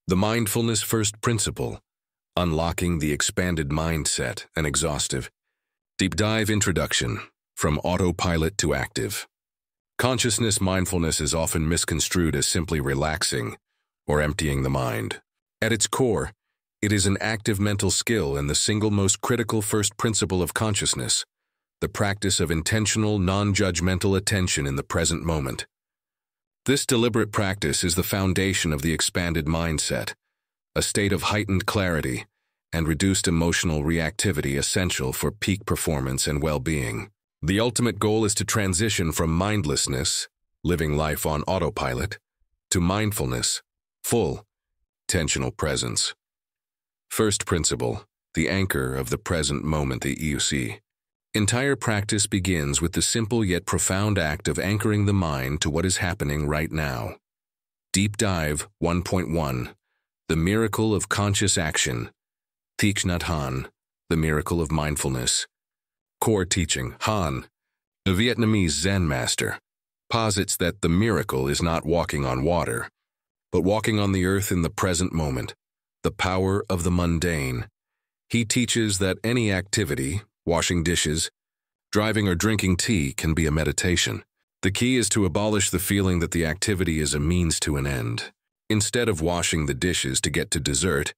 The Mindfulness First Principle, Unlocking the Expanded Mindset and Exhaustive. Deep Dive Introduction, From Autopilot to Active. Consciousness mindfulness is often misconstrued as simply relaxing or emptying the mind. At its core, it is an active mental skill and the single most critical first principle of consciousness, the practice of intentional, non-judgmental attention in the present moment. This deliberate practice is the foundation of the expanded mindset, a state of heightened clarity and reduced emotional reactivity essential for peak performance and well-being. The ultimate goal is to transition from mindlessness, living life on autopilot, to mindfulness, full, intentional presence. First principle, the anchor of the present moment, the EUC. Entire practice begins with the simple yet profound act of anchoring the mind to what is happening right now. Deep Dive 1.1, The Miracle of Conscious Action. Thich Nhat Hanh, The Miracle of Mindfulness. Core teaching. Han, a Vietnamese Zen master, posits that the miracle is not walking on water, but walking on the earth in the present moment, the power of the mundane. He teaches that any activity, washing dishes, driving or drinking tea, can be a meditation. The key is to abolish the feeling that the activity is a means to an end. Instead of washing the dishes to get to dessert,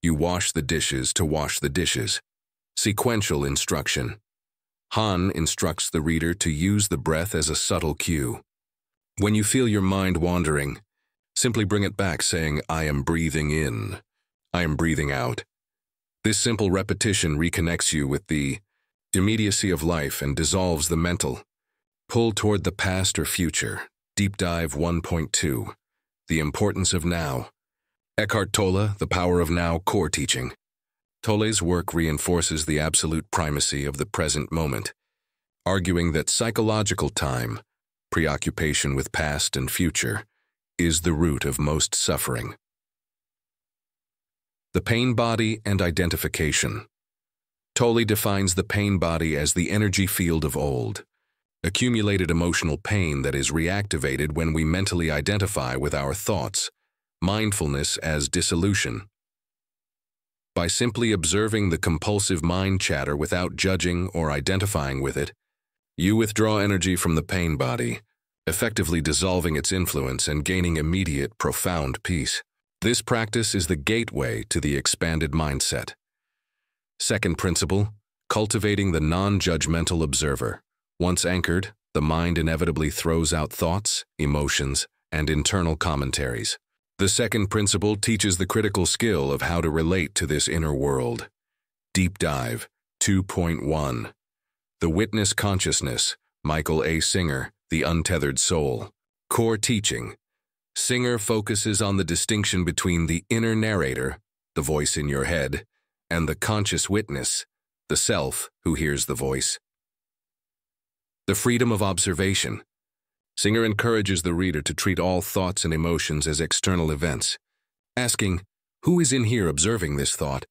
you wash the dishes to wash the dishes. Sequential instruction. Han instructs the reader to use the breath as a subtle cue. When you feel your mind wandering, simply bring it back saying, I am breathing in, I am breathing out. This simple repetition reconnects you with the immediacy of life and dissolves the mental pull toward the past or future. Deep Dive 1.2, The Importance of Now. Eckhart Tolle, The Power of Now core teaching. Tolle's work reinforces the absolute primacy of the present moment, arguing that psychological time, preoccupation with past and future, is the root of most suffering. The pain body and identification. Tolle defines the pain body as the energy field of old, accumulated emotional pain that is reactivated when we mentally identify with our thoughts, mindfulness as dissolution. By simply observing the compulsive mind chatter without judging or identifying with it, you withdraw energy from the pain body, effectively dissolving its influence and gaining immediate, profound peace. This practice is the gateway to the expanded mindset. Second principle, cultivating the non-judgmental observer. Once anchored, the mind inevitably throws out thoughts, emotions, and internal commentaries. The second principle teaches the critical skill of how to relate to this inner world. Deep Dive 2.1, The Witness Consciousness. Michael A. Singer, The Untethered Soul. Core teaching. Singer focuses on the distinction between the inner narrator, the voice in your head, and the conscious witness, the self who hears the voice. The freedom of observation. Singer encourages the reader to treat all thoughts and emotions as external events, asking, who is in here observing this thought?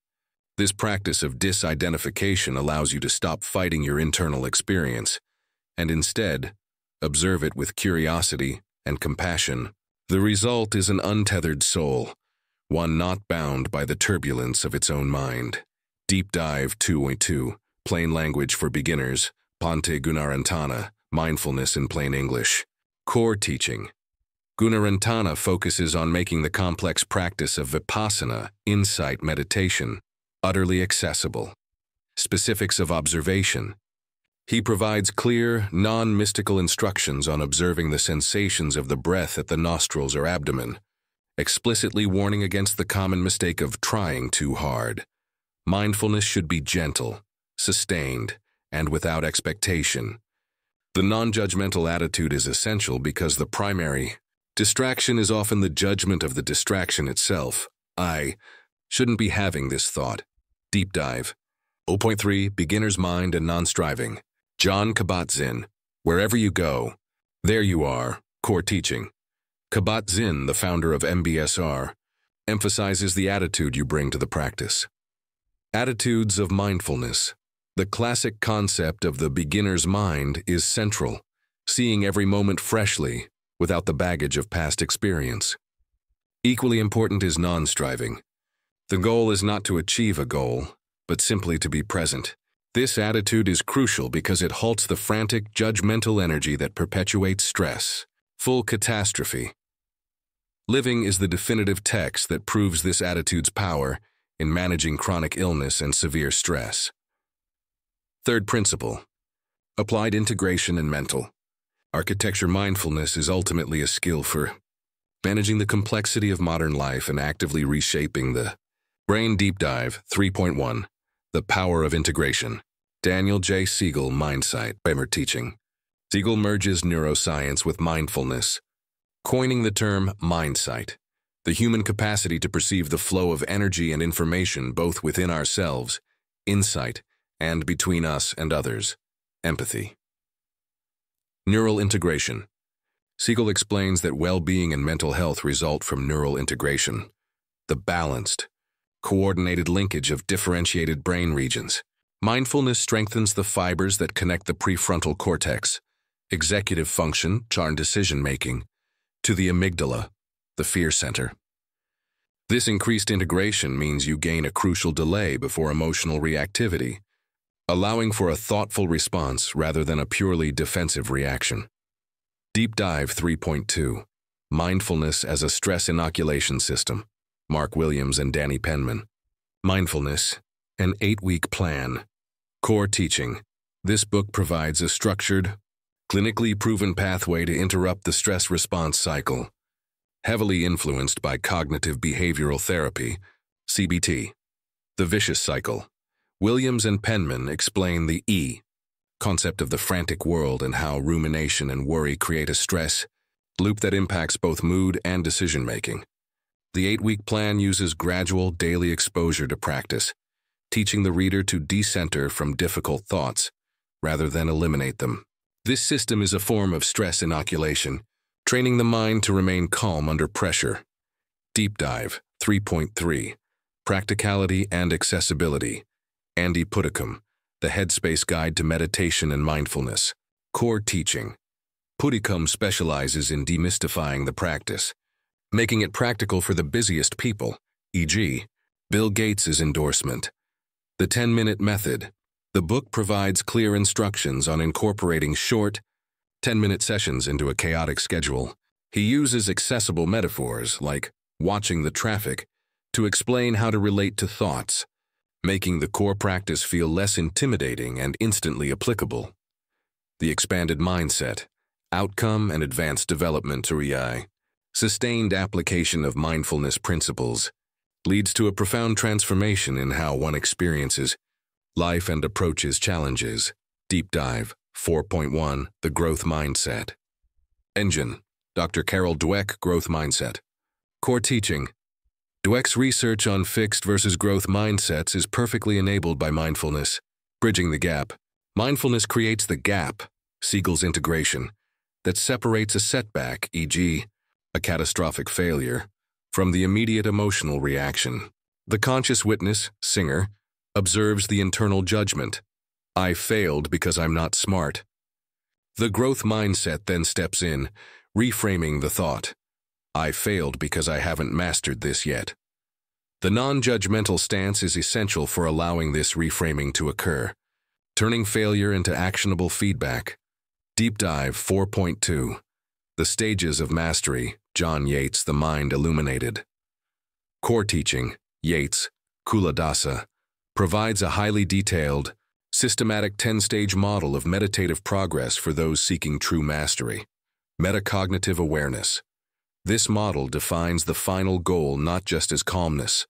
This practice of disidentification allows you to stop fighting your internal experience, and instead, observe it with curiosity and compassion. The result is an untethered soul, one not bound by the turbulence of its own mind. Deep Dive 2.2, Plain Language for Beginners, Ponte Gunarantana, Mindfulness in Plain English. Core teaching. Gunarantana focuses on making the complex practice of vipassana, insight meditation, utterly accessible. Specifics of observation. He provides clear, non-mystical instructions on observing the sensations of the breath at the nostrils or abdomen, explicitly warning against the common mistake of trying too hard. Mindfulness should be gentle, sustained, and without expectation. The non-judgmental attitude is essential because the primary distraction is often the judgment of the distraction itself. I shouldn't be having this thought. Deep Dive 0.3, Beginner's Mind and Non-Striving. Jon Kabat-Zinn, Wherever You Go, There You Are, core teaching. Kabat-Zinn, the founder of MBSR, emphasizes the attitude you bring to the practice. Attitudes of mindfulness. The classic concept of the beginner's mind is central, seeing every moment freshly, without the baggage of past experience. Equally important is non-striving. The goal is not to achieve a goal, but simply to be present. This attitude is crucial because it halts the frantic, judgmental energy that perpetuates stress. Full catastrophe. Living is the definitive text that proves this attitude's power in managing chronic illness and severe stress. Third principle. Applied integration and mental. Architecture mindfulness is ultimately a skill for managing the complexity of modern life and actively reshaping the brain. Deep Dive 3.1. The Power of Integration. Daniel J. Siegel, Mindsight. Teaching. Siegel merges neuroscience with mindfulness, coining the term Mindsight, the human capacity to perceive the flow of energy and information both within ourselves, insight, and between us and others, empathy. Neural integration. Siegel explains that well-being and mental health result from neural integration, the balanced, coordinated linkage of differentiated brain regions. Mindfulness strengthens the fibers that connect the prefrontal cortex, executive function, and decision-making, to the amygdala, the fear center. This increased integration means you gain a crucial delay before emotional reactivity, allowing for a thoughtful response rather than a purely defensive reaction. Deep Dive 3.2. Mindfulness as a Stress Inoculation System. Mark Williams and Danny Penman. Mindfulness, an 8-week plan. Core teaching. This book provides a structured, clinically proven pathway to interrupt the stress response cycle, heavily influenced by cognitive behavioral therapy, CBT. The vicious cycle. Williams and Penman explain the E concept of the frantic world and how rumination and worry create a stress loop that impacts both mood and decision-making. The 8-week plan uses gradual daily exposure to practice, teaching the reader to decenter from difficult thoughts rather than eliminate them. This system is a form of stress inoculation, training the mind to remain calm under pressure. Deep Dive 3.3. Practicality and Accessibility. Andy Puddicombe, The Headspace Guide to Meditation and Mindfulness. Core teaching. Puddicombe specializes in demystifying the practice, making it practical for the busiest people, e.g., Bill Gates' endorsement. The 10-minute method. The book provides clear instructions on incorporating short, 10-minute sessions into a chaotic schedule. He uses accessible metaphors, like watching the traffic, to explain how to relate to thoughts, making the core practice feel less intimidating and instantly applicable. The expanded mindset, outcome and advanced development to AI, sustained application of mindfulness principles, leads to a profound transformation in how one experiences life and approaches challenges. Deep Dive 4.1. The Growth Mindset. Engine. Dr. Carol Dweck, Growth Mindset. Core teaching. Dweck's research on fixed versus growth mindsets is perfectly enabled by mindfulness. Bridging the gap. Mindfulness creates the gap, Siegel's integration, that separates a setback, e.g., a catastrophic failure, from the immediate emotional reaction. The conscious witness, Singer, observes the internal judgment. I failed because I'm not smart. The growth mindset then steps in, reframing the thought. I failed because I haven't mastered this yet. The non-judgmental stance is essential for allowing this reframing to occur, turning failure into actionable feedback. Deep Dive 4.2. The Stages of Mastery. John Yates, The Mind Illuminated. Core teaching. Yates, Kuladasa, provides a highly detailed, systematic 10-stage model of meditative progress for those seeking true mastery. Metacognitive awareness. This model defines the final goal not just as calmness,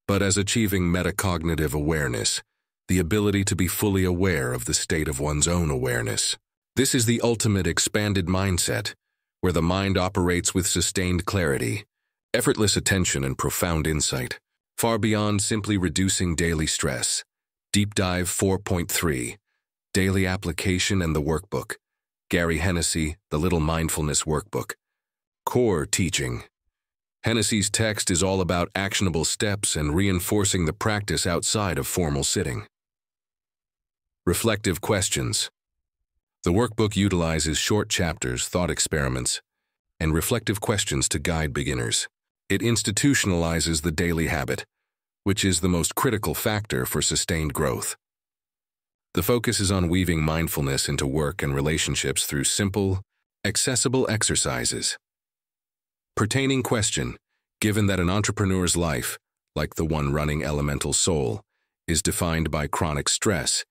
but as achieving metacognitive awareness, the ability to be fully aware of the state of one's own awareness. This is the ultimate expanded mindset, where the mind operates with sustained clarity, effortless attention, and profound insight, far beyond simply reducing daily stress. Deep Dive 4.3. Daily Application and the Workbook. Gary Hennessy, The Little Mindfulness Workbook. Core teaching. Hennessy's text is all about actionable steps and reinforcing the practice outside of formal sitting. Reflective questions. The workbook utilizes short chapters, thought experiments, and reflective questions to guide beginners. It institutionalizes the daily habit, which is the most critical factor for sustained growth. The focus is on weaving mindfulness into work and relationships through simple, accessible exercises. Pertaining question: given that an entrepreneur's life, like the one running Elemental Soul, is defined by chronic stress,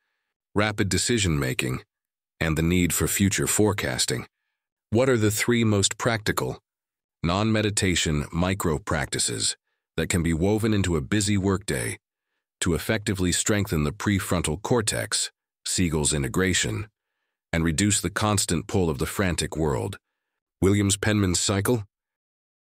rapid decision-making, and the need for future forecasting, what are the 3 most practical, non-meditation micro-practices that can be woven into a busy workday to effectively strengthen the prefrontal cortex, Siegel's integration, and reduce the constant pull of the frantic world? Williams Penman's cycle?